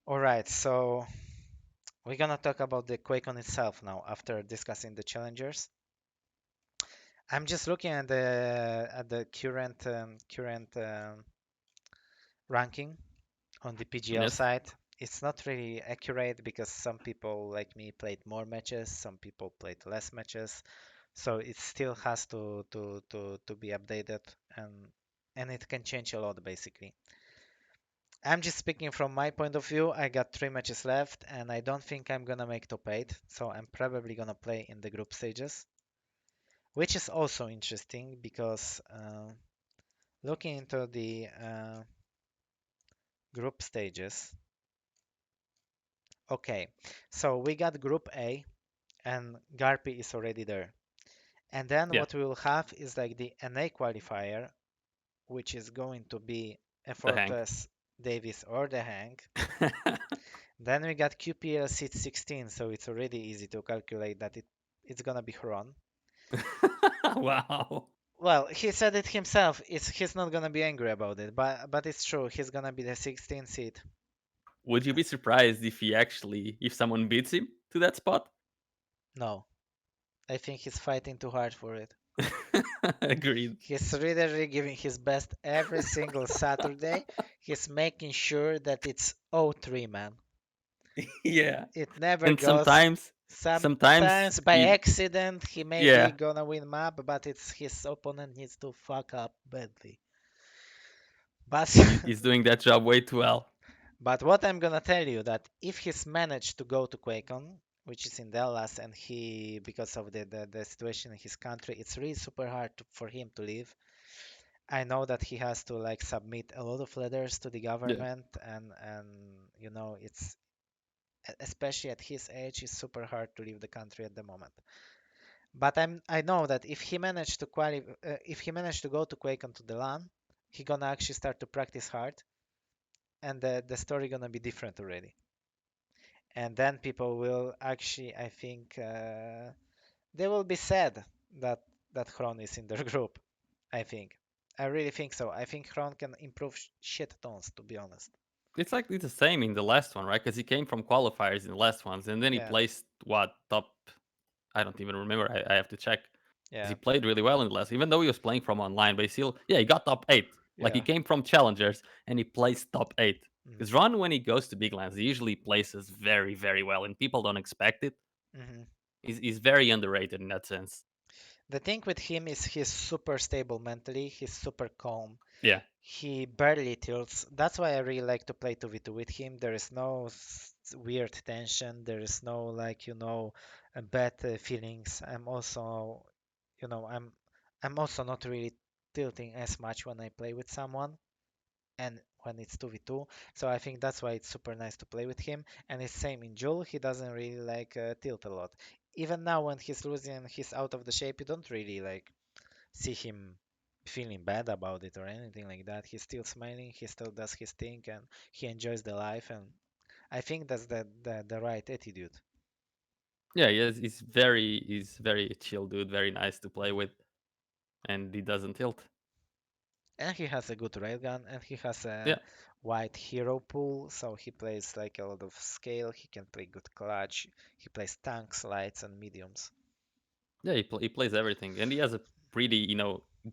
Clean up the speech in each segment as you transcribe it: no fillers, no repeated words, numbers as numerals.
All right, so we're gonna talk about the QuakeCon itself now after discussing the challengers. I'm just looking at the current ranking on the PGL Yes. side. It's not really accurate because some people like me played more matches, some people played less matches, so it still has to be updated and it can change a lot basically. I'm just speaking from my point of view. I got 3 matches left, and I don't think I'm gonna make top 8, so I'm probably gonna play in the group stages, which is also interesting because looking into the group stages. Okay, so we got Group A, and Garpy is already there. And then Yeah. what we will have is like the NA qualifier, which is going to be The hang. effortless Davis or the Hang. Then we got QPL seat 16, so it's already easy to calculate that it's gonna be Huron. Wow. Well, he said it himself. He's not gonna be angry about it, but it's true. He's gonna be the 16th seed. Would you be surprised if if someone beats him to that spot? No, I think he's fighting too hard for it. Agreed. He's really giving his best every single Saturday. He's making sure that it's 0-3, man. Yeah. It never And goes. sometimes, Sometimes by accident he may be yeah, gonna win map, but it's his opponent needs to fuck up badly. But he's doing that job way too well. but what I'm gonna tell you that if he's managed to go to QuakeCon, which is in Dallas, and he because of the situation in his country, it's really super hard for him to leave. I know that he has to like submit a lot of letters to the Yeah. government, and it's especially at his age, it's super hard to leave the country at the moment. But I know that if he managed to go to QuakeCon to the LAN, he gonna actually start to practice hard, and the story gonna be different already. And then people will actually, I think, they will be sad that Hron is in their group. I think. I really think so. I think Hron can improve shit tons, to be honest. It's the same in the last one, right? Because he came from qualifiers in the last ones, and then he Yeah, placed what top? I don't even remember. I have to check because he yeah, played really well in the last. Even though he was playing from online, but he still, yeah, he got top 8. Like he yeah. came from challengers and he placed top 8. Hmm. Because Ron, when he goes to big lands, he usually places very, very well, and people don't expect it. Hmm. He's very underrated in that sense. The thing with him is he's super stable mentally. He's super calm. Yeah, He barely tilts. That's why I really like to play 2v2 with him. There is no weird tension. There is no like bad feelings. You know, I'm also not really tilting as much when I play with someone and when it's 2v2. So I think that's why it's super nice to play with him. And it's same in Jul. He doesn't really like tilt a lot. Even now when he's losing and he's out of the shape, you don't really like see him feeling bad about it or anything like that. He's still smiling, he still does his thing, and he enjoys the life. And I think that's the right attitude. yeah, he's very chill dude, very nice to play with, and he doesn't tilt. And he has a good railgun, and he has a Yeah, wide hero pool, so he plays like a lot of scale. He can play good clutch. He plays tanks, lights, and mediums. yeah, he plays everything, and he has a pretty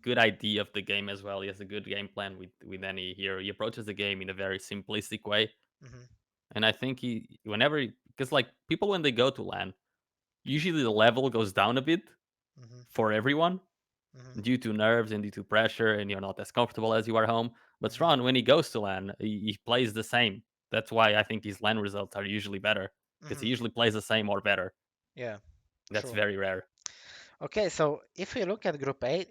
good idea of the game as well. He has a good game plan with any hero. He approaches the game in a very simplistic way, Hmm. and I think because like people when they go to LAN, usually the level goes down a bit Hmm. for everyone Hmm. due to nerves and due to pressure, and you're not as comfortable as you are home. But Hmm. Ron, when he goes to LAN, he plays the same. That's why I think his LAN results are usually better because he Hmm. usually plays the same or better. Yeah, That's true. very rare. Okay, so if we look at Group A,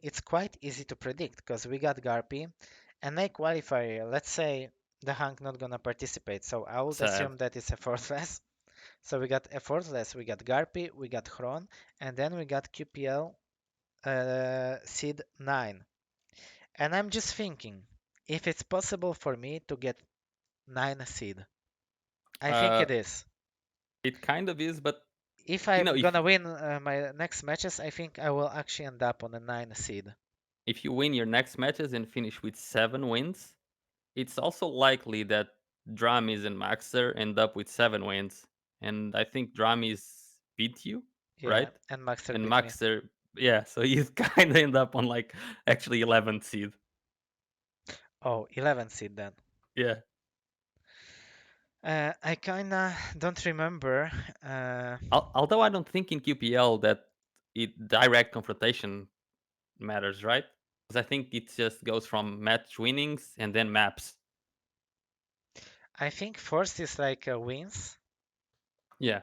it's quite easy to predict because we got Garpy and a qualifier. Let's say the Hank not gonna participate, so I would Sad. assume that it's effortless. So we got effortless, we got Garpy, we got Hron, and then we got QPL seed 9. And I'm just thinking, if it's possible for me to get 9 seed, I think Uh, it is. it kind of is, but If you know, I'm if gonna win my next matches, I think I will actually end up on a 9 seed. if you win your next matches and finish with 7 wins, it's also likely that. Dramis and Maxter end up with 7 wins, and I think Dramis beat you, Yeah, right? and Maxter And beat me. Maxter, yeah. So you kind of end up on like actually 11th seed. Oh, 11 seed then. Yeah. I kinda don't remember. Uh, Although I don't think in QPL that it direct confrontation matters, right? Because I think it just goes from match winnings and then maps. I think first is like wins. Yeah.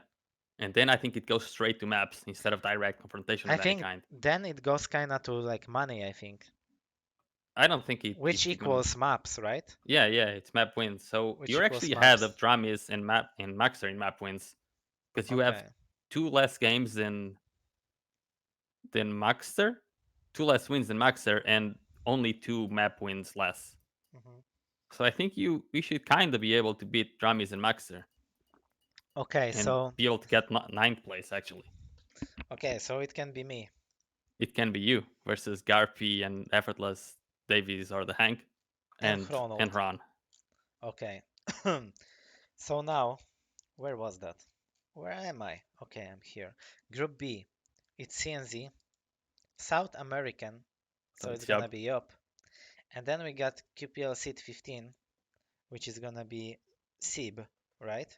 And then I think it goes straight to maps instead of direct confrontation I of any think kind. then it goes kinda to like money, I think, I don't think it which even. equals maps, right? Yeah, yeah, it's map wins. So Which you're equals actually ahead of maps. Dramis and map and Maxer in map wins because you have Okay. two less games than Maxter, two less wins than Maxer, and only two map wins less. Mhm. So I think we should kind of be able to beat Dramis and Maxer Okay, and so be able to get ninth place. Actually, it can be me. it can be you versus Garpy and Effortless Davies or the Hank And and Ronald. Ron. Okay. So now, where was that? Where am I? Okay, I'm here. Group B. It's CNZ, South American, So so it's it's gonna Yup, be up. And then we got QPL Seat 15, which is gonna be SIB, right?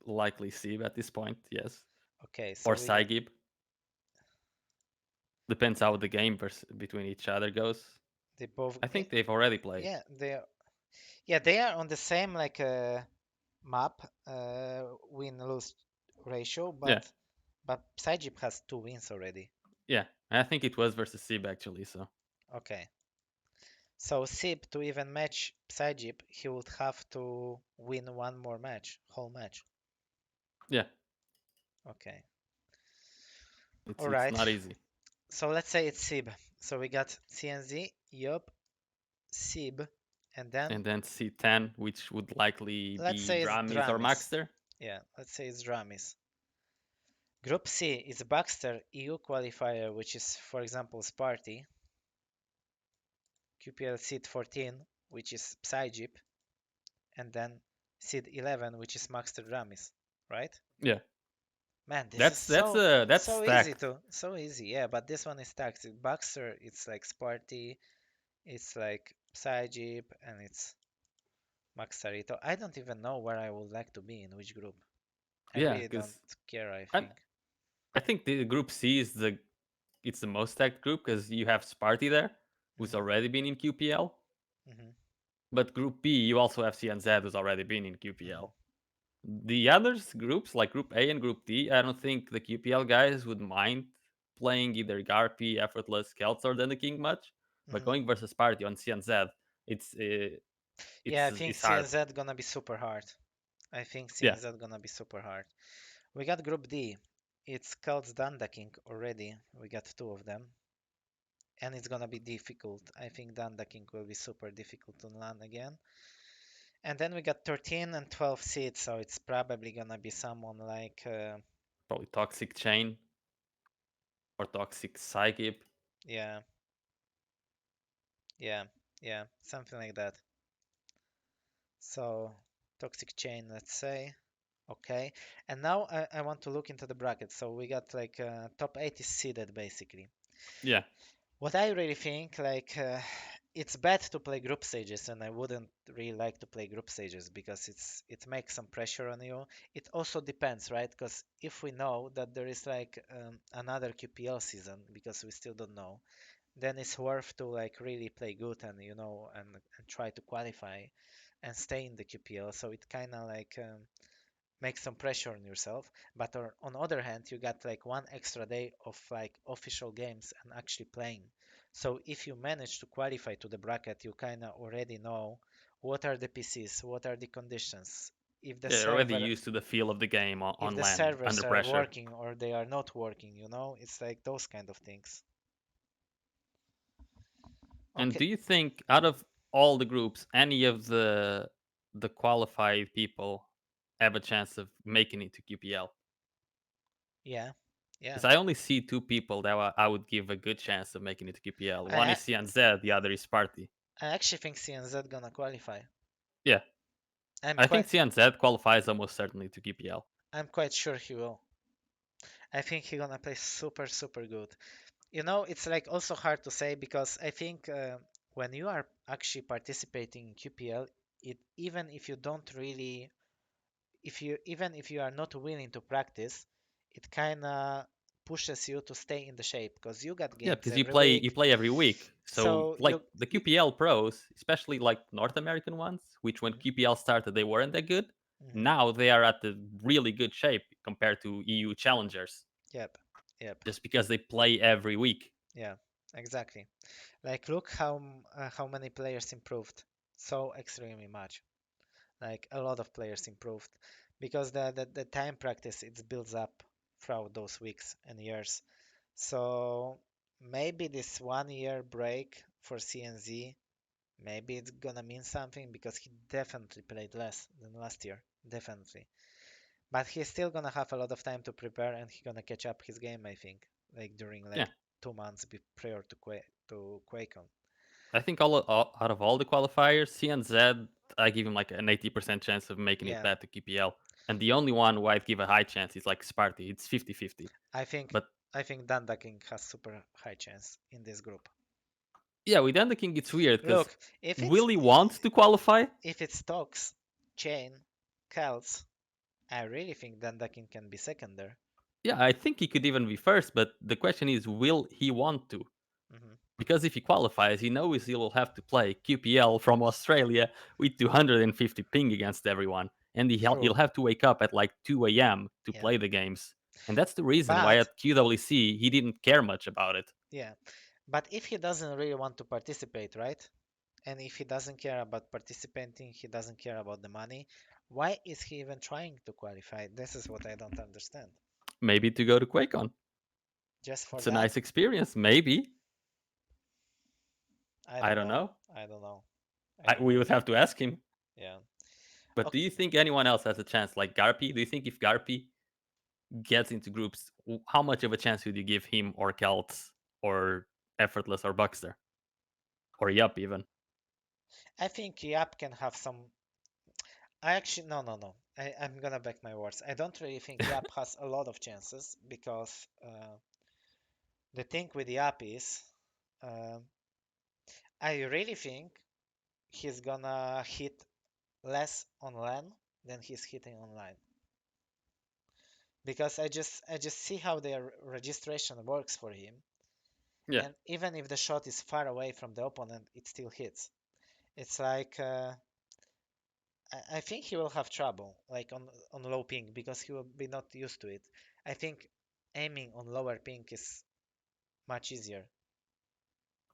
likely Steve at this point, yes, Okay, or so we got Saigib. Depends how the game between each other goes. they both I think they've already played. yeah, they are on the same like map win lose ratio, Yeah, but Psyjip has 2 wins already. yeah. I think it was versus Sib actually. So Okay. So Sib to even match Psyjip, he would have to win one more match, whole match. yeah, Okay. All it's right. not easy. So let's say it's Sib. So we got CNZ, Yup, Sib, and then And then C10, which would likely let's be say it's Dramis or Dramis. Maxter. Yeah, let's say it's Dramis. Group C is Baxter EU qualifier, which is, for example, Sparty, QPL seed 14, which is Psyjip, and then seed 11, which is Maxter Dramis, right? Yeah, Man, this is that's that's so easy stacked. to so easy. Yeah, but this one is taxed. Baxter, it's like Sparty, it's like Psyjip, and it's Maxarito. I don't even know where I would like to be in which group. I Yeah, really don't because care, I I think. I think the group C is the most stacked group because you have Sparty there, who's Hmm. already been in QPL. Hmm. But Group B, you also have CNZ, who's already been in Hmm. QPL. The others groups, like Group A and Group D, I don't think the QPL guys would mind playing either Garpy, Effortless, Celts, or then the King much. But Hmm. going versus Party on CNZ, it's Yeah, I think it's hard. CNZ gonna be super hard. I think Yeah, CNZ gonna be super hard. We got Group D. It's Cults Dandaking already. We got two of them. And it's gonna be difficult. I think Dandaking will be super difficult to land again. And then we got 13 and 12 seeds, so it's probably gonna be someone like, probably Toxic Chain or Toxic Psygib. yeah, yeah, yeah, something like that. So, Toxic Chain, let's say. Okay. And now I want to look into the bracket. So we got like top 8 is seeded basically. Yeah, What I really think, like, it's bad to play group stages, and I wouldn't really like to play group stages because it makes some pressure on you. It also depends, right? Because if we know that there is like another QPL season, because we still don't know, then it's worth to like really play good and and try to qualify and stay in the QPL. So it kind of like make some pressure on yourself. But on other hand, you got like one extra day of like official games and actually playing. So if you manage to qualify to the bracket, you kind of already know what are the PCs, what are the conditions, if the yeah, they're already server, used to the feel of the game if on the land servers under are pressure. working or they are not working, it's like those kind of things. And Okay. do you think out of all the groups, any of the qualified people have a chance of making it to QPL? Yeah. Yeah. Because I only see two people that I would give a good chance of making it to QPL. One I is CNZ, the other is Sparty. I actually think CNZ gonna qualify. Yeah, I'm I quite think CNZ qualifies almost certainly to QPL. I'm quite sure he will. I think he's gonna play super super good. You know, it's like also hard to say because I think when you are actually participating in QPL, it even if you don't really, if you even if you are not willing to practice, it kind of pushes you to stay in the shape because you got Yeah, games because every you week. play every week. So So like the you QPL pros, especially like North American ones, which when Mhm, QPL started they weren't that good. mhm. Now they are at the really good shape compared to EU challengers, Yep, yep, just because they play every week. yeah, exactly. Like look how many players improved so extremely much. Like a lot of players improved because the time practice it builds up throughout those weeks and years. So maybe this 1 year break for CNZ, maybe it's gonna mean something because he definitely played less than last year, definitely. But he's still gonna have a lot of time to prepare and he's gonna catch up his game, I think, like during Yeah, like 2 months prior to QuakeCon. I think out of all the qualifiers, CNZ, I give him like an 80% chance of making it Yeah, back to QPL. And the only one who I'd give a high chance is like Sparty. It's 50-50. I think But I think Danda King has super high chance in this group. yeah, with Ender King, it's weird because Look, if it's will he want to qualify? if it's Tox, Chain, Kels, I really think Dandakin can be second there. Yeah, I think he could even be first, but the question is, will he want to? Hmm. Because if he qualifies, he knows he will have to play QPL from Australia with 250 ping against everyone, and True. he'll have to wake up at like 2 a.m. to Yeah. play the games. And that's the reason why But at QWC he didn't care much about it. yeah. But if he doesn't really want to participate, right? And if he doesn't care about participating, he doesn't care about the money, why is he even trying to qualify? This is what I don't understand. Maybe to go to QuakeCon. Just for It's a that? nice experience. Maybe. I I don't don't know. know. I don't know. I don't We know. would have to ask him. Yeah. But do Okay. you think anyone else has a chance? Like Garpy? Do you think if Garpy gets into groups, how much of a chance would you give him or Celts or Effortless or Buckster or Yup even? I think Yap can have some. I actually no. I'm gonna back my words. I don't really think Yap has a lot of chances because the thing with Yap is uh, I really think he's gonna hit less on LAN than he's hitting online because I just see how their registration works for him, Yeah. and even if the shot is far away from the opponent, it still hits. It's like I think he will have trouble like on low ping because he will be not used to it. I think aiming on lower ping is much easier.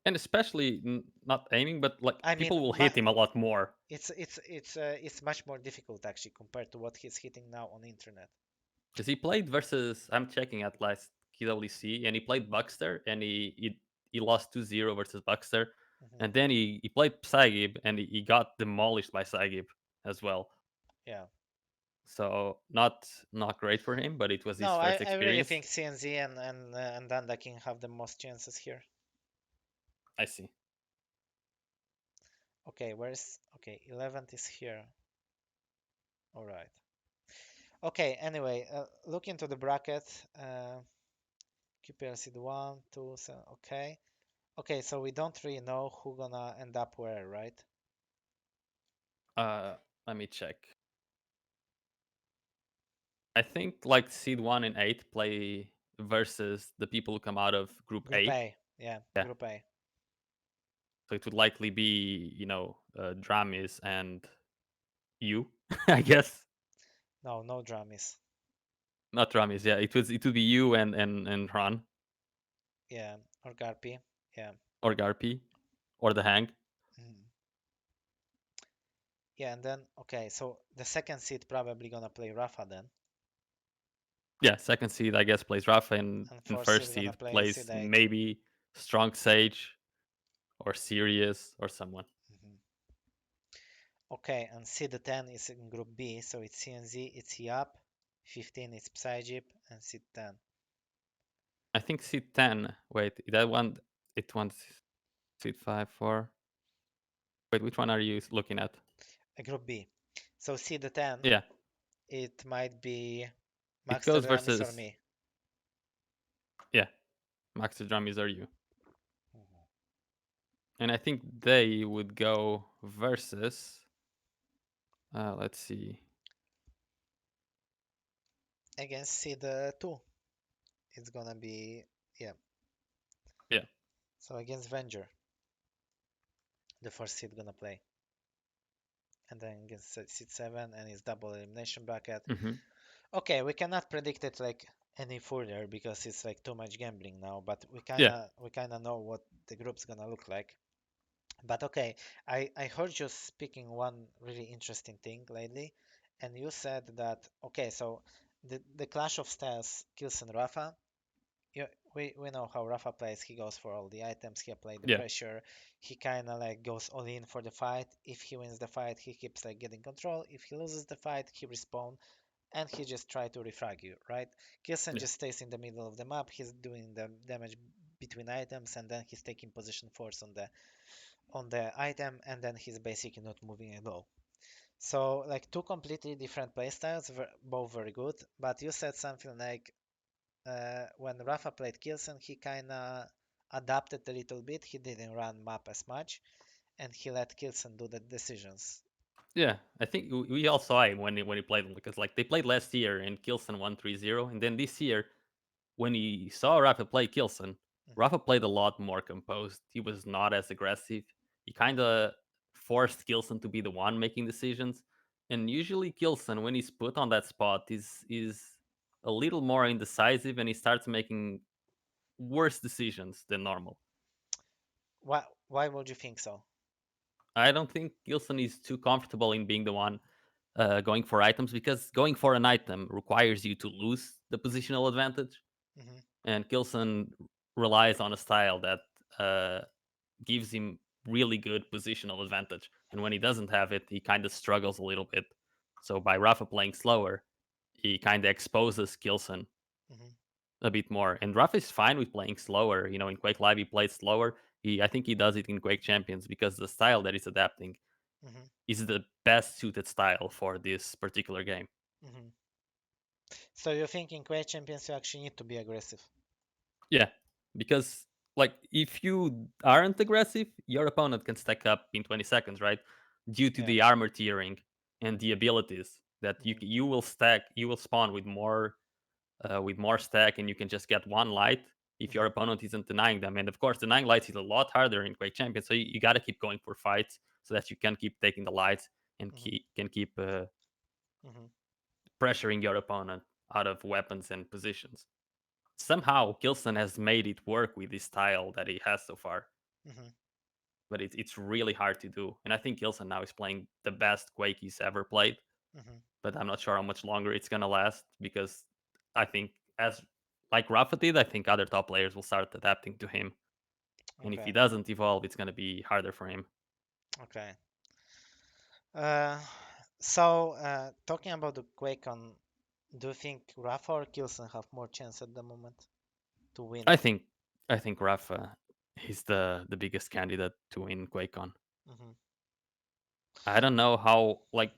And especially not aiming, but like I mean, people will hit him a lot more it's much more difficult actually compared to what he's hitting now on internet. because he played versus. I'm checking at last QWC and he played Buckster and he lost 2-0 versus Buckster, Hmm. and then he played Psygib and he got demolished by Psygib as well. Yeah. So not great for him, but it was his No, first I really experience. think CNZ and Danda King have the most chances here. I see. Okay, where's okay? 11th is here. All right. Okay. Anyway, look into the bracket. QPL seed one, two, seven. Okay. Okay. So we don't really know who gonna end up where, right? Uh, Let me check. I think like seed 1 and 8 play versus the people who come out of Group Group A. A. Yeah. Yeah, Group A. so it would likely be Dramis and you, I guess. No, no drummies. Not Dramis. Yeah, it would be you and Ron Yeah. Or Garpi. Yeah. or Garpi or the Hang. Mhm. Yeah. And then okay. So the second seed probably gonna play Rafa then, Yeah, second seed I guess plays Rapha and and fourth first seed gonna seed play plays seed eight. maybe Strongsage or Sirius or someone. Mhm. Okay, and seed 10 is in Group B, so it's CNZ, it's YAP, 15 is Psyjip, and seed 10. I think seed 10. Wait, that one it wants seed 5 4. Wait, which one are you looking at? Group B. So seed 10, Yeah, it might be it Maxter goes Ramis or versus me. yeah, Maxter Drummies are you, Mhm. and I think they would go versus. Let's see. Against seed 2, it's gonna be, yeah. Yeah. So against Venger, the first seed gonna play. And then against seed 7 and his double elimination bracket. Hmm. Okay, we cannot predict it like any further because it's like too much gambling now, but Yeah. we kinda know what the group's gonna look like. But okay, I heard you speaking one really interesting thing lately, and you said that okay, so the clash of styles kills and Rafa. You, we know how Rafa plays. He goes for all the items. He apply the Yeah. pressure. He kind of like goes all in for the fight. If he wins the fight, he keeps like getting control. If he loses the fight, he respawn and he just try to refrag you, right? Kilson Yeah. just stays in the middle of the map. He's doing the damage between items, and then he's taking position force on the item, and then he's basically not moving at all. So like two completely different playstyles, both very good. But you said something like when Rafa played Kilson, he kinda adapted a little bit. He didn't run map as much, and he let Kilson do the decisions. Yeah, I think we all saw him when he played them because like they played last year and Kilson won 3-0, and then this year when he saw Rafa play Kilson, Hmm. Rafa played a lot more composed. He was not as aggressive. He kind of forced Kilson to be the one making decisions, and usually Kilson when he's put on that spot is a little more indecisive and he starts making worse decisions than normal. Why would you think so? I don't think Gilson is too comfortable in being the one going for items because going for an item requires you to lose the positional advantage, Hmm. and Gilson relies on a style that uh, gives him really good positional advantage. And when he doesn't have it, he kind of struggles a little bit. So by Rafa playing slower, he kind of exposes Gilson Hmm. a bit more. And Rafa is fine with playing slower. You know, in Quake Live he plays slower. I think he does it in Quake Champions because the style that he's adapting Hmm. is the best suited style for this particular game. Hmm. So you think in Quake Champions you actually need to be aggressive? Yeah, because like if you aren't aggressive, your opponent can stack up in 20 seconds, right? Due to Yeah. the armor tiering and the abilities that Hmm. you will stack, you will spawn with more stack, and you can just get one light if your Hmm. opponent isn't denying them. And of course, denying lights is a lot harder in Quake Champions, so you got to keep going for fights so that you can keep taking the lights and Hmm. can keep Hmm. pressuring your opponent out of weapons and positions. Somehow, Kilson has made it work with the style that he has so far, Hmm. but it's really hard to do. And I think Kilson now is playing the best Quake he's ever played, Hmm. but I'm not sure how much longer it's gonna last because I think as like Rafa did, I think other top players will start adapting to him. And if he Okay. doesn't evolve, it's gonna be harder for him. Okay. Uh, so talking about the QuakeCon, do you think Rafa or Kilson have more chance at the moment to win I it? think I think Rafa is the biggest candidate to win QuakeCon. Hmm. I don't know how like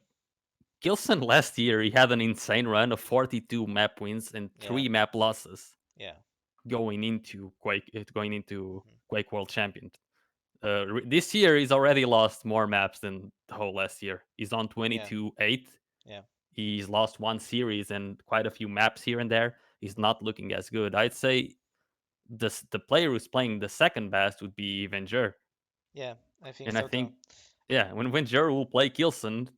Gilson last year he had an insane run of 42 map wins and Yeah. 3 map losses Yeah. going into Hmm. Quake World Champion. This year he's already lost more maps than the whole last year. He's on Yeah. 22-8. Yeah. He's lost one series and quite a few maps here and there. He's Hmm. not looking as good. I'd say the player who's playing the second best would be Venger. Yeah. I think And I so too. think yeah, when Venger will play Kilson,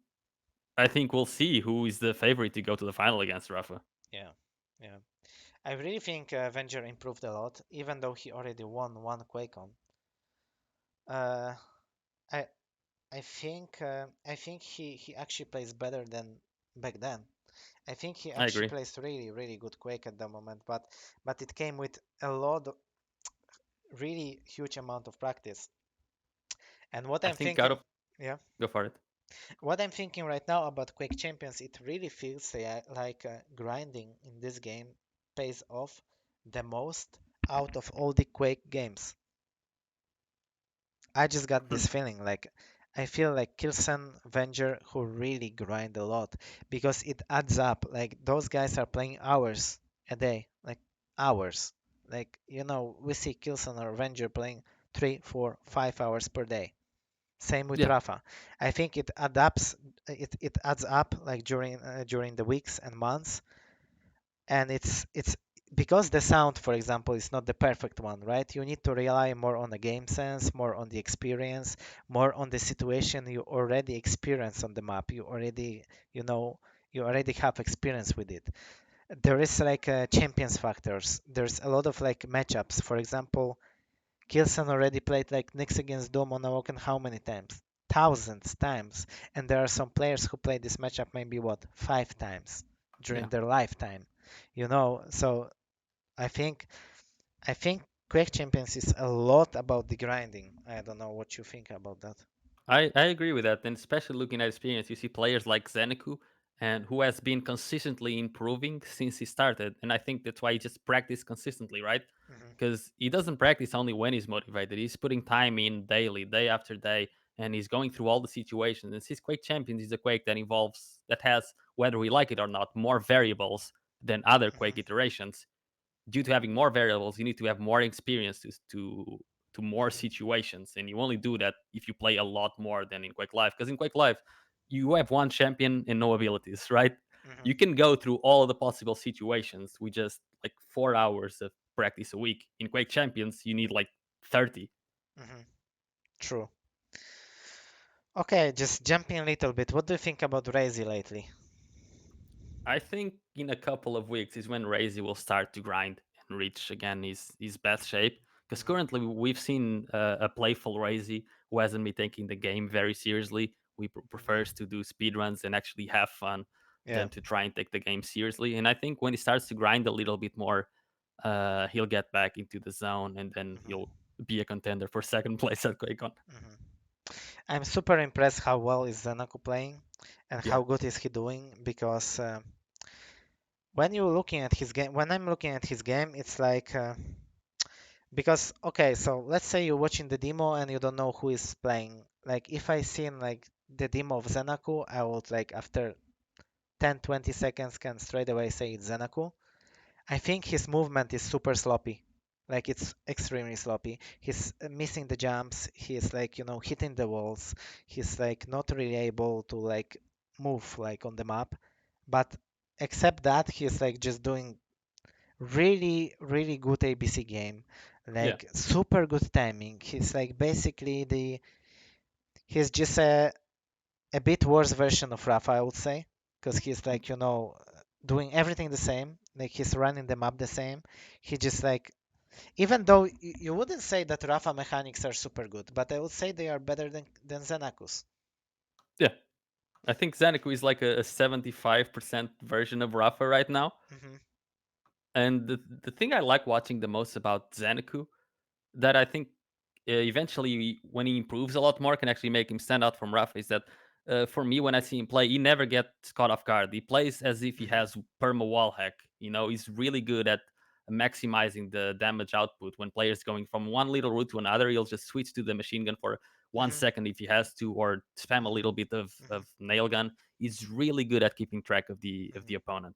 I think we'll see who is the favorite to go to the final against Rafa. Yeah. Yeah. I really think Avenger improved a lot, even though he already won one QuakeCon. Uh, I I think he actually plays better than back then. I think he I actually agree. plays really good Quake at the moment, but it came with a lot of really huge amount of practice. And what I I'm think out thinking, of yeah, go for it. what I'm thinking right now about Quake Champions, it really feels like grinding in this game pays off the most out of all the Quake games. I just got Hmm. this feeling like I feel like Kilson, Venger, who really grind a lot because it adds up. Like those guys are playing hours a day, like hours. Like we see Kilson or Venger playing 3, 4, 5 hours per day. Same with Yeah, Rapha. I think it adapts. It adds up like during the weeks and months, and it's because the sound, for example, is not the perfect one, right? You need to rely more on the game sense, more on the experience, more on the situation you already experience on the map. You know you already have experience with it. There is like champions factors. There's a lot of like matchups. For example, Kilson already played like Nyx against Doom on Awoken how many times? Thousands times. And there are some players who played this matchup maybe what, 5 times yeah. during their lifetime. So I think I think Quake Champions is a lot about the grinding. I don't know what you think about that. I agree with that, and especially looking at experience, you see players like Zeneku, and who has been consistently improving since he started, and I think that's why he just practice consistently, right? Hmm. Because he doesn't practice only when he's motivated; he's putting time in daily, day after day, and he's going through all the situations. And since Quake Champions is a Quake that has, whether we like it or not, more variables than other Quake Hmm. iterations, due to having more variables, you need to have more experience to more situations, and you only do that if you play a lot more than in Quake Live. Because in Quake Live, you have one champion and no abilities, right? Hmm. You can go through all of the possible situations with just like 4 hours of practice a week. In Quake Champions, you need like 30. Hmm. True. Okay, just jumping a little bit. What do you think about Raisy lately? I think in a couple of weeks is when Raisy will start to grind and reach again his best shape. Because Hmm. currently we've seen a playful Raisy who hasn't been taking the game very seriously. We prefers Hmm. to do speedruns and actually have fun Yeah. than to try and take the game seriously. And I think when he starts to grind a little bit more, he'll get back into the zone and then he'll Hmm. be a contender for second place at QuakeCon. Hmm. I'm super impressed how well is Zanaku playing and Yeah, how good is he doing because when I'm looking at his game, it's like because okay, so let's say you're watching the demo and you don't know who is playing. Like if I seen like the demo of Zanaku, I would like after 10, 20 seconds can straight away say it's Zanaku. I think his movement is super sloppy. Like it's extremely sloppy. He's missing the jumps. He's like, hitting the walls. He's like not really able to like move like on the map. But except that, he's like just doing really, really good ABC game. yeah, Like super good timing. He's like basically he's just a bit worse version of Rapha, I would say, because he's like, doing everything the same. Like he's running the map the same. He just like, even though you wouldn't say that Rapha mechanics are super good, but I would say they are better than Xenakus. yeah. I think Zeniku is like a 75% version of Rafa right now. Hmm. And the thing I like watching the most about Zeniku that I think eventually, when he improves a lot more, can actually make him stand out from Rafa is that for me, when I see him play, he never gets caught off guard. He plays as if he Hmm. has perma wall hack. He's really good at maximizing the damage output. When players going from one little route to another, he'll just switch to the machine gun for one Hmm. second if he has to, or spam a Hmm. little bit Hmm. of nail gun. He's really good at keeping track of the Hmm. opponent.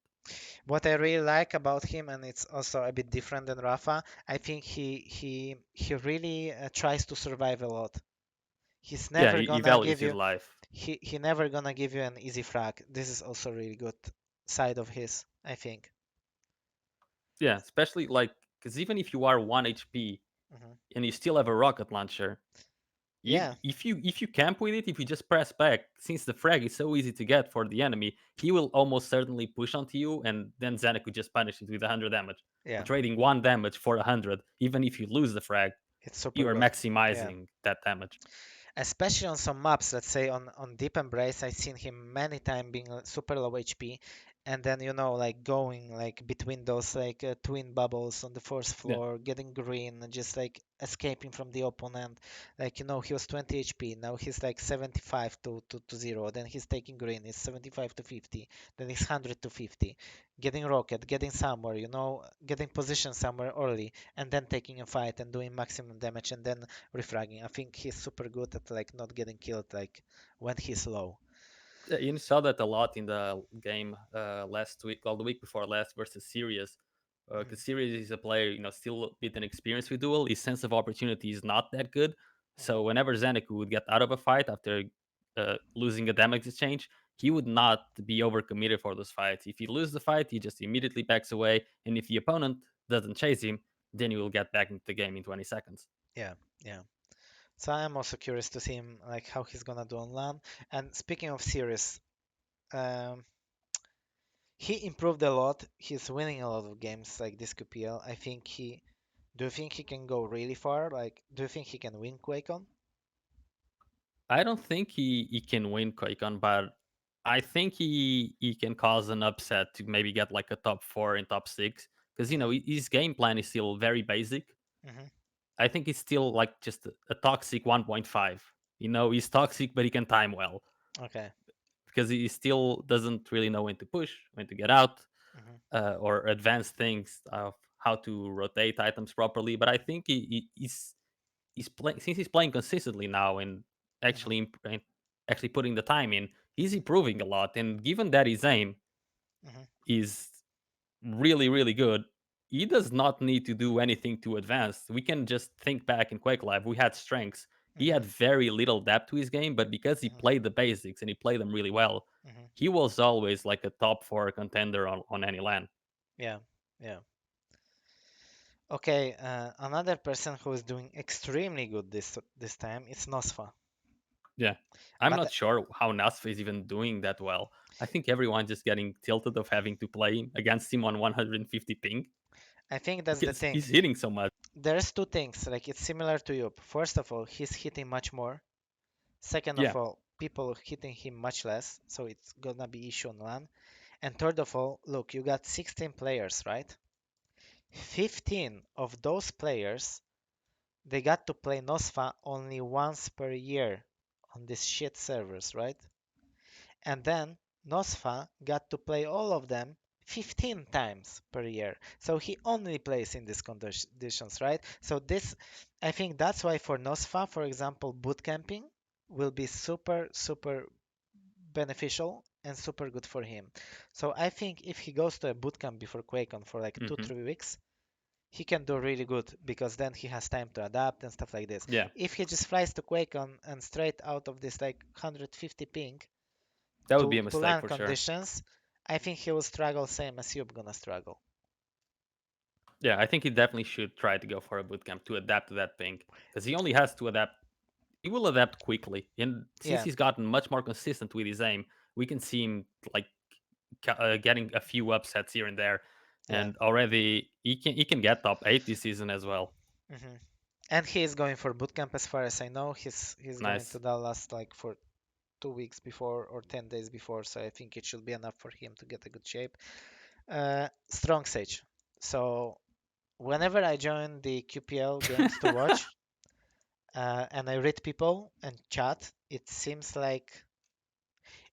What I really like about him, and it's also a bit different than Rafa, I think he really tries to survive a lot. He's Yeah, never he gonna values give his you life. he never gonna give you an easy frag. This is also really good side of his, I think. Yeah, especially like because even if you are 1 HP Hmm. and you still have a rocket launcher, Yeah, if you camp with it, if you just press back, since the frag is so easy to get for the enemy, he will almost certainly push onto you, and then Zanek could just punish it with 100 damage. yeah, And trading 1 damage for 100, even if you lose the frag, it's super you are good. Yeah, maximizing that damage. especially on some maps, let's say on Deep Embrace, I've seen him many times being super low HP, and then like going like between those like twin bubbles on the first Yeah. floor, getting green and just like escaping from the opponent. Like he was 20 HP, now he's like 75 to 0, then he's taking green, he's 75 to 50, then he's 100 to 50, getting rocket, getting somewhere, getting position somewhere early, and then taking a fight and doing maximum damage and then refragging. I think he's super good at like not getting killed like when he's low. You saw that a lot in the game last week, well, the week before last versus Sirius. Mhm. Because Sirius is a player, still with an experience with duel. His sense of opportunity is not that good. Mhm. So whenever Zeneku would get out of a fight after losing a damage exchange, he would not be overcommitted for those fights. If he loses the fight, he just immediately backs away. And if the opponent doesn't chase him, then he will get back into the game in 20 seconds. Yeah, yeah. So I'm also curious to see him like how he's gonna do on LAN. And speaking of series, um, he improved a lot. He's winning a lot of games like this QPL. I think he. Do you think he can go really far? Like, do you think he can win QuakeCon? I don't think he can win QuakeCon, but I think he can cause an upset to maybe get like a top 4 and top 6 because Hmm. his game plan is still very basic. Hmm. I think it's still like just a toxic 1.5. He's toxic, but he can time well Okay. because he still doesn't really know when to push, when to get out, Hmm. or advance things of how to rotate items properly. But I think he's playing since he's playing consistently now and Hmm. actually actually putting the time in. He's Hmm. improving a lot, and given that his aim Hmm. is really really good, he does not need to do anything to advance. We can just think back in Quake Live. We had strengths. He Hmm. had very little depth to his game, but because he Hmm. played the basics and he played them really well, Hmm. he was always like a top 4 contender on any LAN. Yeah. Yeah. Okay. Another person who is doing extremely good this time is Nosfa. Yeah. I'm But not sure how Nosfa is even doing that well. I think everyone's just getting tilted of having to play against him on 150 ping I think that's the because thing. he's hitting so much. There's two things. Like it's similar to you. First of all, he's hitting much more. Second of Yeah. all, people hitting him much less, so it's gonna be issue on LAN. And third of all, look, you got 16 players, right? 15 of those players, they got to play Nosfa only once per year on these shit servers, right? And then Nosfa got to play all of them 15 times per year. So he only plays in these conditions, right? So this, I think that's why for Nosfa, for example, bootcamping will be super, super beneficial and super good for him. So I think if he goes to a bootcamp before QuakeCon for like two, Hmm. 3 weeks, he can do really good because then he has time to adapt and stuff like this. Yeah. If he just flies to QuakeCon and straight out of this like 150 ping That would be to a mistake LAN for sure. conditions, I think he will struggle same as you're gonna struggle. Yeah, I think he definitely should try to go for a bootcamp to adapt to that ping because he only has to adapt. He will adapt quickly, and since Yeah. he's gotten much more consistent with his aim, we can see him like getting a few upsets here and there, Yeah. and already he can get top 8 this season as well. Hmm. And he is going for bootcamp as far as I know. He's going to Nice. Dallas like for 2 weeks before or 10 days before, so I think it should be enough for him to get a good shape. Strongsage. So whenever I join the QPL games to watch, and I read people and chat, it seems like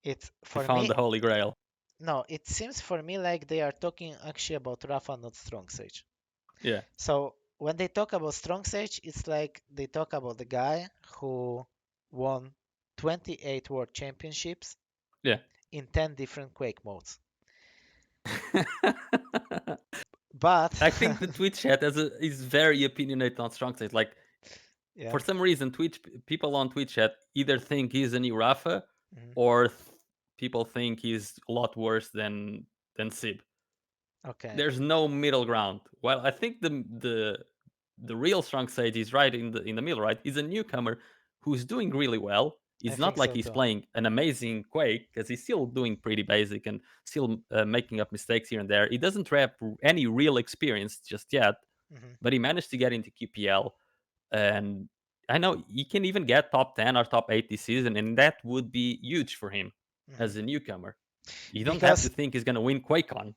it's You for found me. the holy grail. No, it seems for me like they are talking actually about Rapha, not Strongsage. Yeah, So when they talk about Strongsage, it's like they talk about the guy who won 28 world championships yeah. in 10 different Quake modes. But I think the Twitch chat is very opinionated on strong side. Like yeah, for some reason, people on Twitch chat either think he's a new Rafa, mhm, or people think he's a lot worse than Sib. okay, There's no middle ground. Well, I think the real strong sage is right in the middle. Right, he's a newcomer who's doing really well. I It's not think like so he's too. playing an amazing Quake because he's still doing pretty basic and still making up mistakes here and there. He doesn't have any real experience just yet, Hmm. but he managed to get into QPL, and I know he can even get top 10 or top 8 this season, and that would be huge for him Hmm. as a newcomer. You don't have to Because think he's gonna win QuakeCon.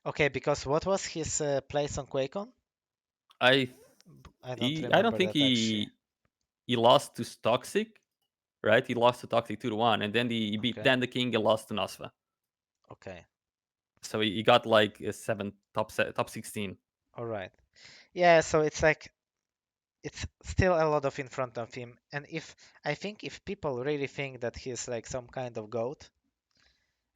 okay, because what was his place on QuakeCon? I I don't I don't remember think that actually. he lost to Toxic, right? He lost to Toxic 2-1, and then he beat Okay, Dan the King and lost to Nosfa. okay, So he got like a seven top 16. all right. Yeah, so it's like it's still a lot of in front of him. And if I think if people really think that he's like some kind of goat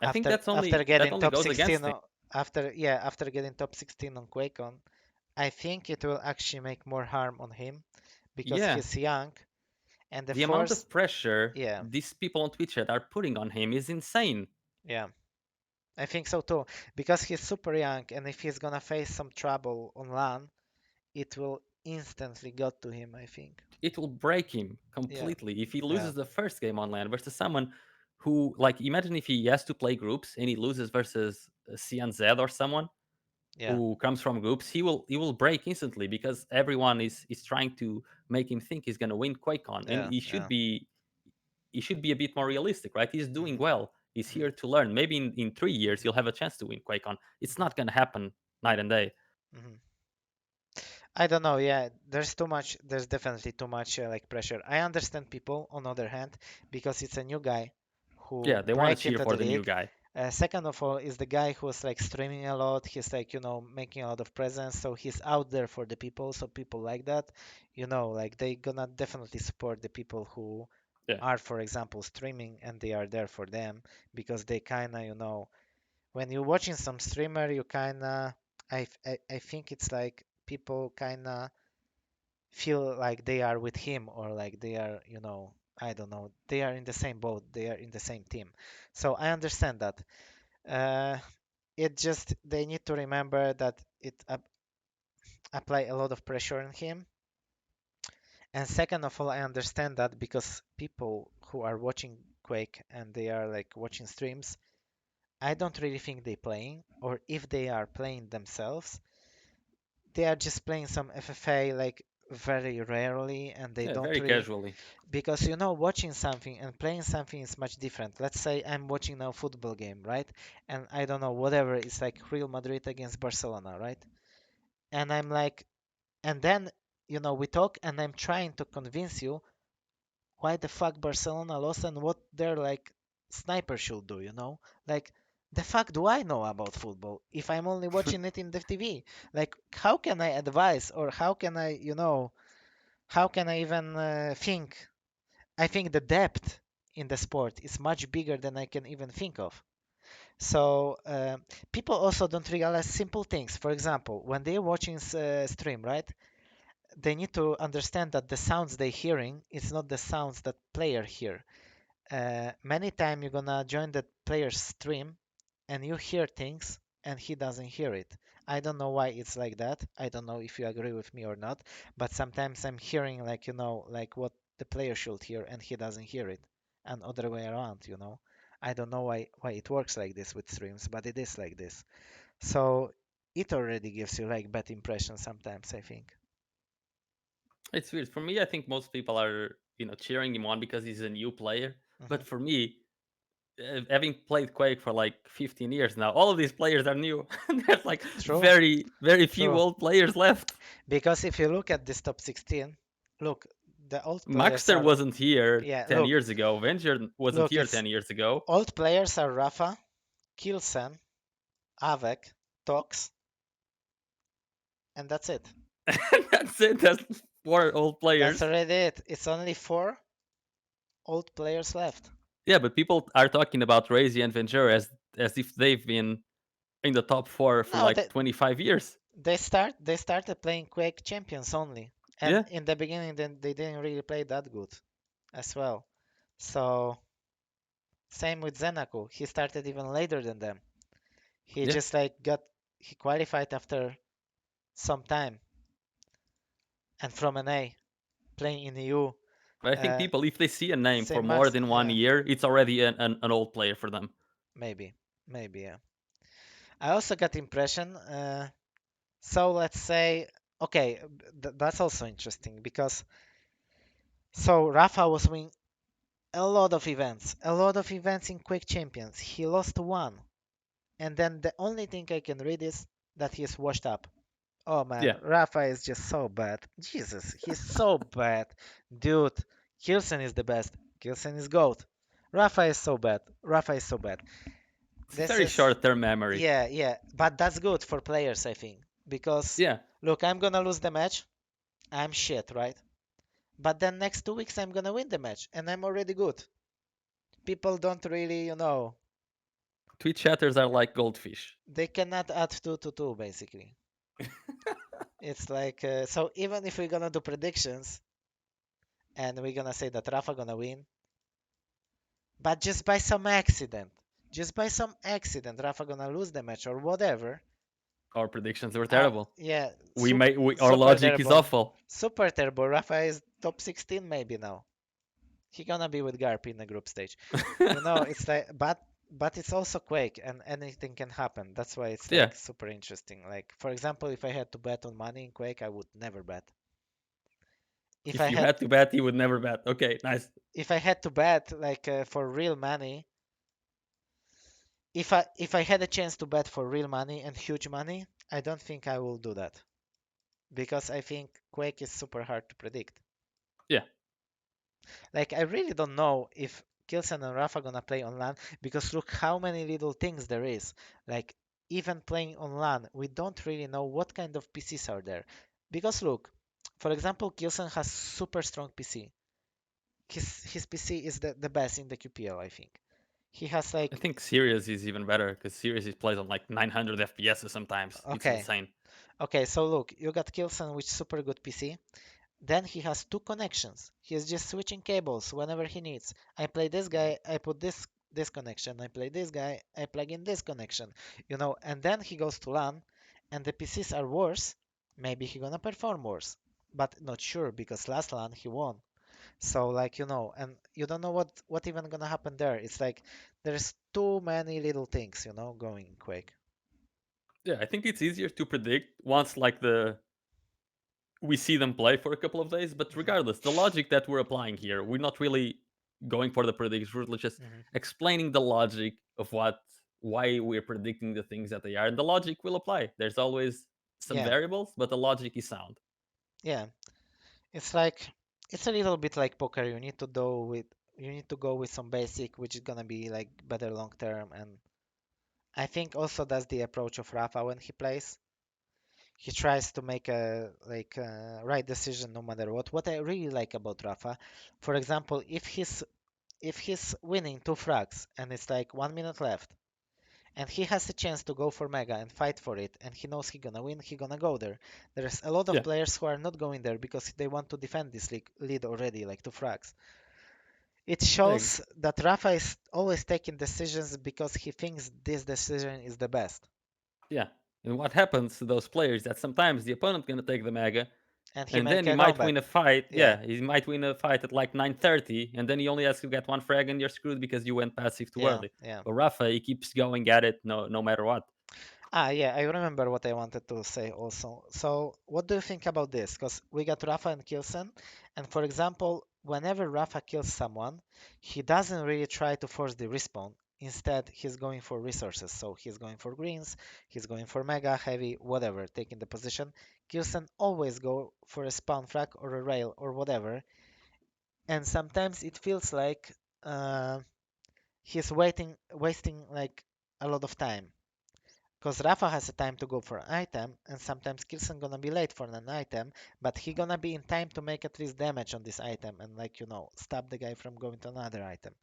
I think after that getting only top goes 16 against him. after getting top 16 on QuakeCon, I think it will actually make more harm on him because Yeah, he's young and the the amount first of pressure yeah, these people on Twitch that are putting on him is insane. yeah. I think so too because he's super young and if he's gonna face some trouble on LAN, it will instantly get to him, I think. It will break him Yeah, completely if he yeah, loses the first game on LAN versus someone who, like, imagine if he has to play groups and he loses versus C and Z or someone yeah, who comes from groups. He will break instantly because everyone is trying to make him think he's going to win QuakeCon, and yeah, yeah. he should be a bit more realistic, right? He's doing Hmm. well. He's Hmm. here to learn. Maybe in 3 years he'll have a chance to win QuakeCon. It's Hmm. not going to happen night and day. Hmm. I don't know. Yeah, there's too much. There's definitely too much like pressure. I understand people on other hand because it's a new guy who Yeah, they want to break cheer into for the the new league. guy. Second of all, is the guy who's like streaming a lot. He's like making a lot of presence, so he's out there for the people. So people like that, like they gonna definitely support the people who Yeah, are, for example, streaming and they are there for them because they kinda when you're watching some streamer, you kinda I think it's like people kinda feel like they are with him or like they are, I don't know, they are in the same boat, they are in the same team. So I understand that. Uh, it just they need to remember that it apply a lot of pressure on him. And second of all, I understand that because people who are watching Quake and they are like watching streams, I don't really think they playing, or if they are playing themselves, they are just playing some FFA like very rarely and they yeah, don't very really casually. because watching something and playing something is much different. Let's say I'm watching now football game, right? And I don't know, whatever, it's like Real Madrid against Barcelona, right? And I'm like, and then, we talk and I'm trying to convince you why the fuck Barcelona lost and what their like sniper should do, Like the fuck do I know about football if I'm only watching it in the TV? Like how can I advise or how can I, how can I even think? I think the depth in the sport is much bigger than I can even think of. So people also don't realize simple things. For example, when they're watching stream, right? They need to understand that the sounds they're hearing is not the sounds that player hear. Many time you're gonna join the player's stream and you hear things and he doesn't hear it. I don't know why it's like that. I don't know if you agree with me or not, but sometimes I'm hearing like like what the player should hear and he doesn't hear it, and other way around. I don't know why it works like this with streams, but it is like this. So it already gives you like bad impression sometimes, I think. It's weird for me. I think most people are cheering him on because he's a new player. Hmm. But for me, having played Quake for like 15 years now, all of these players are new. There's like True, very, very few true. old players left. Because if you look at this top 16, look, the old players Maxter are, wasn't here yeah, 10 look, years ago. Venger wasn't look, here it's 10 years ago. old players are Rapha, Kilsen, Avek, Tox, and that's it. That's it. That's four old That's players. already it. It's only four old players left. Yeah, but people are talking about Raisy and Venger as if they've been in the top four for No, like 25 years. they started playing Quake Champions only, and Yeah, in the beginning then they didn't really play that good as well. So same with Zenaku. He started even later than them. He yeah. just like he qualified after some time and from an A playing in EU. But I think Uh, people, if they see a name for Same more Max, than one yeah, year, it's already an old player for them. maybe, maybe, yeah. I also got impression. So let's say, okay, that's also interesting because so Rafa was A lot of events in Quake Champions. He lost one, and then the only thing I can read is that he's washed up. Oh man, Yeah, Rapha is just so bad. Jesus, he's so bad. Dude, Kilson is the best. Kilson is GOAT. Rapha is so bad. Rapha is so bad. it's a This very is, short-term memory. yeah, yeah, but that's good for players, I think. Because, Yeah, look, I'm gonna lose the match. I'm shit, right? But then next 2 weeks I'm gonna win the match, and I'm already good. People don't really, Twitch chatters are like goldfish. they cannot add two to two, basically. It's like, so even if we're gonna do predictions, and we're gonna say that Rafa gonna win, but just by some accident, Rafa gonna lose the match or whatever. Our predictions were terrible. Yeah, Our super logic is terrible, awful. super terrible. Rafa is top 16 maybe now. He gonna be with Garp in the group stage. It's like, but it's also Quake, and anything can happen. That's why it's Yeah, like super interesting. Like for example, if I had to bet on money in Quake, I would never bet. If I if you had had to bet, you would never bet. Okay, nice. if I had to bet like for real money, if I had a chance to bet for real money and huge money, I don't think I will do that because I think Quake is super hard to predict. Yeah, Like I really don't know if Kilson and Rafa gonna play on LAN because look how many little things there is. Like even playing on LAN, we don't really know what kind of PCs are there. Because look, for example, Kilson has super strong PC. His PC is the best in the QPL, I think. He has I like think Sirius is even better because Sirius is plays on like 900 FPS sometimes. It's okay, insane. okay. So look, you got Kilson with super good PC. Then he has two connections. He's just switching cables whenever he needs. I play this guy, I put this connection. I play this guy, I plug in this connection. And then he goes to LAN, and the PCs are worse. Maybe he gonna perform worse, but not sure because last LAN he won. So like and you don't know what even gonna happen there. It's like there's too many little things going quick. Yeah, I think it's easier to predict once like the we see them play for a couple of days. But Hmm. regardless, the logic that we're applying here, we're not really going for the predictions. We're just Hmm. explaining the logic of why we're predicting the things that they are, and the logic will apply. There's always some Yeah, variables, but the logic is sound. yeah. It's like it's a little bit like poker. You need to go with some basic, which is gonna be like better long term. And I think also that's the approach of Rafa when he plays. He tries to make a right decision no matter what. What I really like about Rafa, for example, if he's winning two frags and it's like 1 minute left, and he has a chance to go for Mega and fight for it, and he knows he gonna win, he gonna go there. There's a lot of Yeah, players who are not going there because they want to defend this lead already, like two frags. It shows that Rafa is always taking decisions because he thinks this decision is the best, yeah. And what happens to those players that sometimes the opponent gonna take the mega, and he and then make he a might comeback. win a fight. Yeah, Yeah, he might win a fight at like 9:30, and then he only has to get one frag, and you're screwed because you went passive too yeah, early. yeah. But Rafa, he keeps going at it, no matter what. Yeah, I remember what I wanted to say also. So, what do you think about this? Because we got Rafa and Kilson, and for example, whenever Rafa kills someone, he doesn't really try to force the respawn. Instead, he's going for resources. So he's going for greens, he's going for mega, heavy, whatever, taking the position. Kilson always go for a spawn frag or a rail or whatever, and sometimes it feels like he's wasting like a lot of time. Because Rafa has a time to go for an item, and sometimes Kilson gonna be late for an item, but he gonna be in time to make at least damage on this item and like stop the guy from going to another item.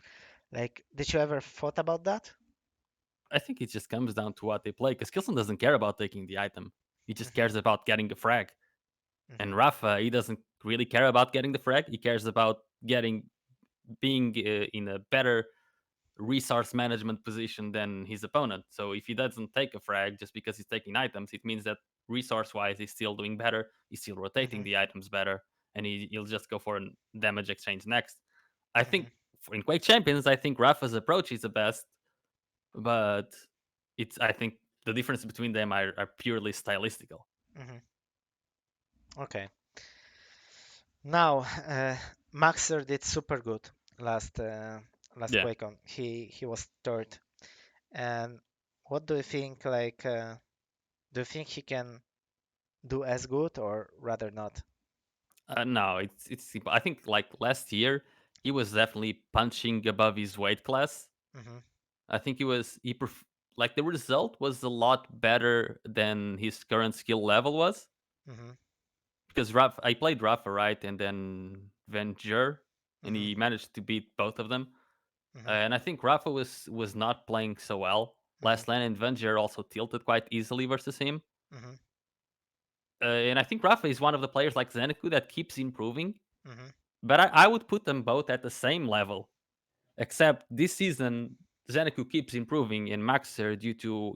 Like, did you ever thought about that? I think it just comes down to what they play, because Kilson doesn't care about taking the item. He just Hmm. cares about getting a frag. And Hmm. Rafa, he doesn't really care about getting the frag. He cares about being in a better resource management position than his opponent. So if he doesn't take a frag just because he's taking items, it means that resource wise he's still doing better. He's still rotating Hmm. the items better, and he'll just go for a damage exchange next. I Hmm. think in Quake Champions, I think Rafa's approach is the best, but it's I think the difference between them are purely stylistical. Hmm. Okay. Now, Maxter did super good. last last Yeah. QuakeCon. He was third. And what do you think? Like, do you think he can do as good or rather not? No, it's simple. I think like last year he was definitely punching above his weight class. Hmm. I think like the result was a lot better than his current skill level was Hmm. because I played Rapha right and then Venger and Hmm. he managed to beat both of them. Hmm. And I think Rapha was not playing so well Hmm. last lane, and Venger also tilted quite easily versus him. Hmm. And I think Rapha is one of the players like Zeneku that keeps improving, Hmm. but I would put them both at the same level. Except this season, Zeneku keeps improving in Maxter due to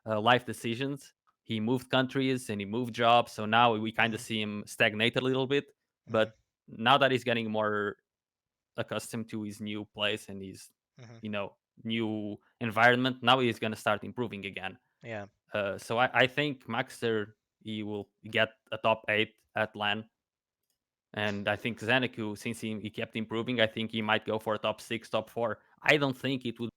life decisions. He moved countries and he moved jobs, so now we kind of Hmm. see him stagnate a little bit. Hmm. But now that he's getting more accustomed to his new place and his Hmm. you know new environment, now he's gonna start improving again. Yeah. So I think Maxter he will get a top 8 at LAN. And I think Zeneku, since he kept improving, I think he might go for a top 6, top 4. I don't think it would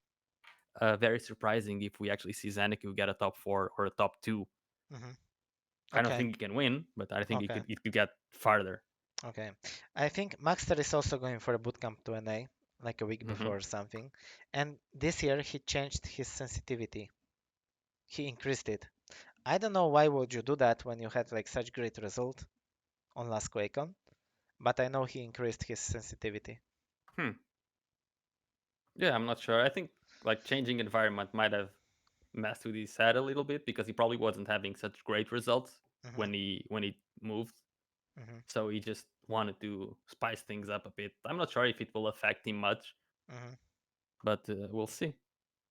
very surprising if we actually see Zeneku get a top 4 or a top 2. Hmm. I don't Okay. think he can win, but I think Okay. it could get farther. Okay. I think Maxter is also going for a bootcamp to NA, like a week Hmm. before or something. And this year he changed his sensitivity. He increased it. I don't know why would you do that when you had like such great result on last QuakeCon, but I know he increased his sensitivity. Hmm. Yeah, I'm not sure. I think like changing environment might have messed with his head a little bit because he probably wasn't having such great results Hmm. when he moved. Hmm. So he just wanted to spice things up a bit. I'm not sure if it will affect him much, Hmm. but we'll see.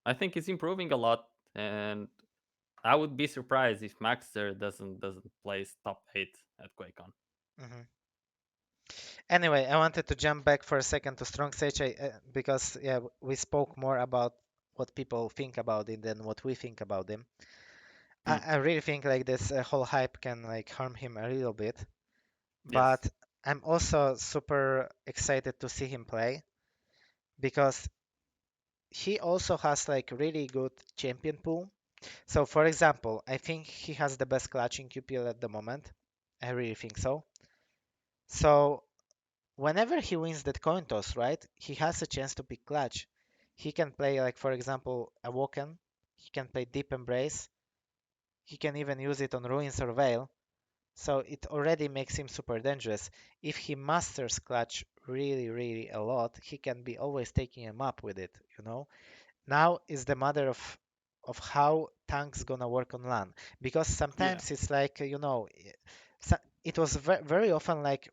I think he's improving a lot, and I would be surprised if Maxter doesn't place top 8 at QuakeCon. Hmm. Anyway, I wanted to jump back for a second to Strongsage because yeah, we spoke more about what people think about it than what we think about him. Hmm. I really think like this whole hype can like harm him a little bit, Yes. but I'm also super excited to see him play because he also has like really good champion pool. So for example, I think he has the best clutch in QPL at the moment. I really think so. So whenever he wins that coin toss, right, he has a chance to pick clutch. He can play like for example Awoken, he can play Deep Embrace, he can even use it on Ruins or Veil. So it already makes him super dangerous. If he masters clutch really a lot, he can be always taking him up with it, you know. Now is the matter of how tanks gonna work on LAN because Yeah. sometimes it's like so it was very often like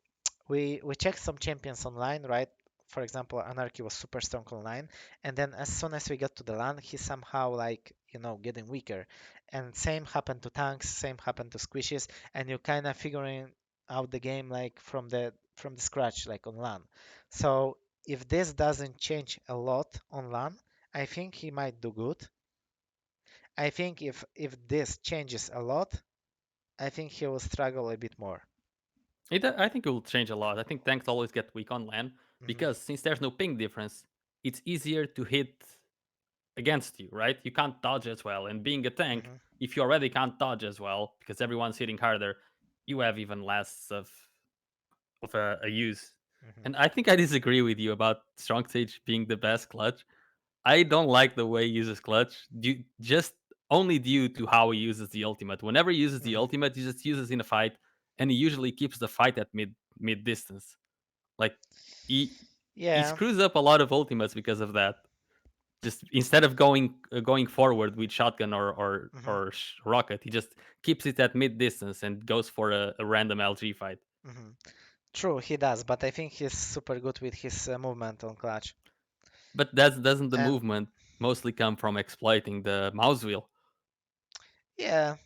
we checked some champions online, right? For example, Anarchy was super strong online, and then as soon as we got to the LAN, he somehow like getting weaker. And same happened to tanks, same happened to squishes, and you kind of figuring out the game like from the scratch like on LAN. So if this doesn't change a lot on LAN, I think he might do good. I think if this changes a lot, I think he will struggle a bit more. I think it will change a lot. I think tanks always get weak on land Hmm. because since there's no ping difference, it's easier to hit against you, right? You can't dodge as well. And being a tank, Hmm. if you already can't dodge as well because everyone's hitting harder, you have even less of a use. Hmm. And I think I disagree with you about Strongsage being the best clutch. I don't like the way he uses clutch, just only due to how he uses the ultimate. Whenever he uses the Hmm. ultimate, he just uses in a fight, and he usually keeps the fight at mid distance. Like he Yeah. screws up a lot of ultimates because of that. Just instead of going forward with shotgun Hmm. rocket, he just keeps it at mid distance and goes for a random LG fight. Hmm. True, he does, but I think he's super good with his movement on clutch. But that doesn't the And movement mostly come from exploiting the mouse wheel? yeah,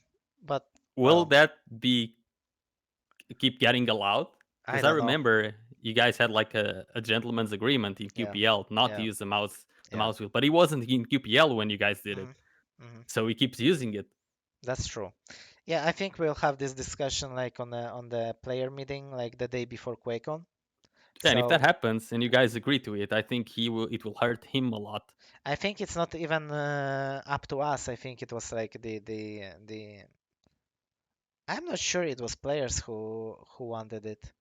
but Will well, that be keep getting allowed? I Because I don't know. remember you guys had like a gentleman's agreement in Yeah, QPL not to yeah, use the yeah. mouse wheel, but he wasn't in QPL when you guys did it, Hmm. Hmm. so he keeps using it. That's true. Yeah, I think we'll have this discussion like on the player meeting, like the day before QuakeCon. Yeah, and if that So happens and you guys agree to it, I think he will. It will hurt him a lot. I think it's not even up to us. I think it was like the. I'm not sure it was players who wanted it.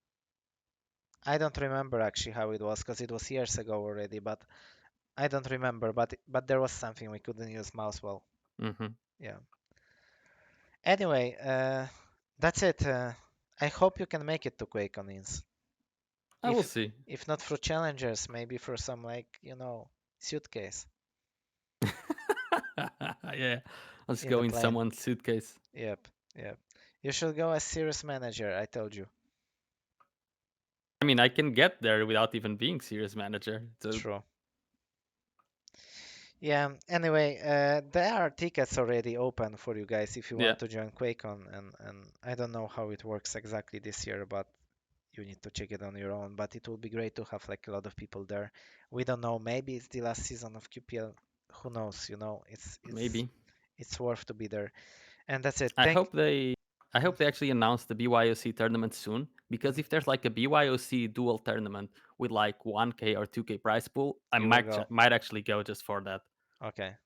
I don't remember actually how it was because it was years ago already. But I don't remember. But there was something we couldn't use Mousewheel. Hmm. Yeah. Anyway, that's it. I hope you can make it to QuakeCon Ins. I will If see. if not for challengers, maybe for some like suitcase Yeah, let's in go the in plane. someone's suitcase. Yep, yep. You should go as serious manager. I told you. I mean, I can get there without even being serious manager. So True. Yeah. Anyway, there are tickets already open for you guys if you yeah, want to join QuakeCon, and I don't know how it works exactly this year, but you need to check it on your own. But it will be great to have like a lot of people there. We don't know. Maybe it's the last season of QPL. Who knows? maybe. It's worth to be there. And that's it. I hope they. I hope they actually announce the BYOC tournament soon because Mhm. if there's like a BYOC dual tournament with like 1K or 2K prize pool, I You will go. might actually go just for that. Okay.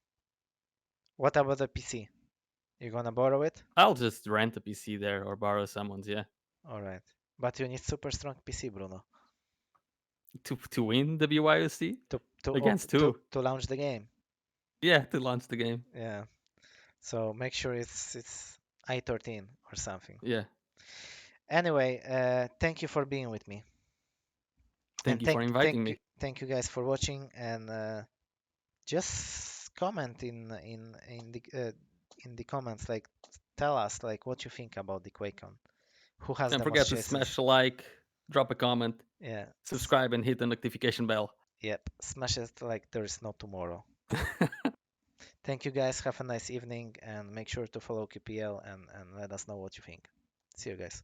What about the PC? You gonna borrow it? I'll just rent a PC there or borrow someone's. Yeah, All right. But you need super strong PC, Bruno, to win the BYOC against two. to launch the game. Yeah, to launch the game. Yeah. So make sure it's i13 or something. Yeah. Anyway, thank you for being with me, and Thank you for inviting me. thank you guys for watching, and just comment in the comments, like tell us like what you think about the QuakeCon. Who has Don't the most forget to smash chases? a like, drop a comment, Yeah. subscribe, and hit the notification bell. Yep. Smash it like there is no tomorrow. Thank you guys. Have a nice evening and make sure to follow QPL and let us know what you think. See you guys.